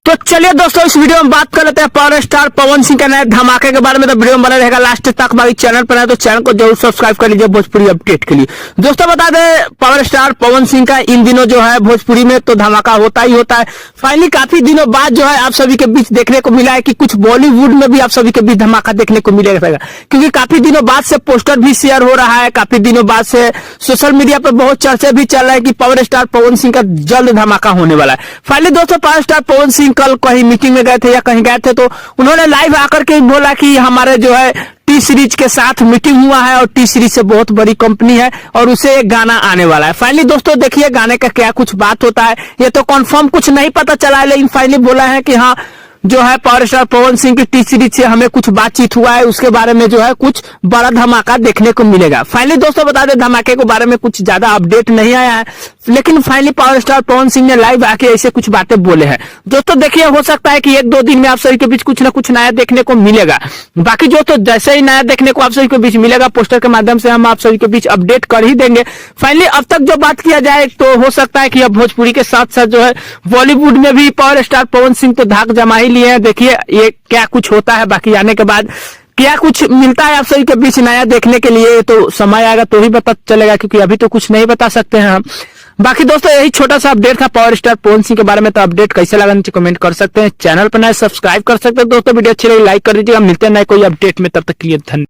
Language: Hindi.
तो चलिए दोस्तों, इस वीडियो में बात कर लेते हैं पावर स्टार पवन सिंह के नए धमाके के बारे में। तो वीडियो में बने रहेगा लास्ट तक। बाकी चैनल पर है तो चैनल को जरूर सब्सक्राइब कर लीजिए भोजपुरी अपडेट के लिए। दोस्तों बता दें, पावर स्टार पवन सिंह का इन दिनों जो है भोजपुरी में तो धमाका होता ही होता है। फाइनली काफी दिनों बाद जो है आप सभी के बीच देखने को मिला है कि कुछ बॉलीवुड में भी आप सभी के बीच धमाका देखने को मिलेगा, क्योंकि काफी दिनों बाद से पोस्टर भी शेयर हो रहा है। काफी दिनों बाद से सोशल मीडिया पर बहुत चर्चा भी चल रहा है कि पावर स्टार पवन सिंह का जल्द धमाका होने वाला है। फाइनली दोस्तों, पावर स्टार पवन सिंह कल कहीं मीटिंग में गए थे या कहीं गए थे, तो उन्होंने लाइव आकर के बोला कि हमारे जो है टी सीरीज के साथ मीटिंग हुआ है और टी सीरीज से बहुत बड़ी कंपनी है और उसे एक गाना आने वाला है। फाइनली दोस्तों देखिए गाने का क्या कुछ बात होता है, ये तो कंफर्म कुछ नहीं पता चला है, लेकिन फाइनली बोला है कि हाँ जो है पावर स्टार पवन सिंह की टी सीरीज से हमें कुछ बातचीत हुआ है, उसके बारे में जो है कुछ बड़ा धमाका देखने को मिलेगा। फाइनली दोस्तों बता दें, धमाके के बारे में कुछ ज्यादा अपडेट नहीं आया है, लेकिन finally power star Pawan Singh ने लाइव आके ऐसे कुछ बातें बोले हैं। दोस्तों देखिए, हो सकता है कि एक दो दिन में आप सभी के बीच कुछ ना कुछ नया देखने को मिलेगा। बाकी जो तो जैसे ही नया देखने को आप सभी के बीच मिलेगा, पोस्टर के माध्यम से हम आप सभी के बीच अपडेट कर ही देंगे। फाइनली अब तक जो बात किया जाए तो हो सकता है कि अब भोजपुरी के साथ साथ जो है बॉलीवुड में भी पावर स्टार पवन सिंह तो धाक जमा ही लिए हैं। देखिए ये क्या कुछ होता है, बाकी आने के बाद क्या कुछ मिलता है आप सभी के बीच नया देखने के लिए, तो समय आएगा तो ही पता चलेगा, क्योंकि अभी तो कुछ नहीं बता सकते हैं हम। बाकी दोस्तों यही छोटा सा अपडेट था पावर स्टार पवन सिंह के बारे में। तो अपडेट कैसे लगा नीचे कमेंट कर सकते हैं, चैनल पर नए सब्सक्राइब कर सकते हैं। दोस्तों वीडियो अच्छी लगी लाइक कर दीजिएगा। मिलते हैं नए कोई अपडेट में, तब तक के लिए धन्यवाद।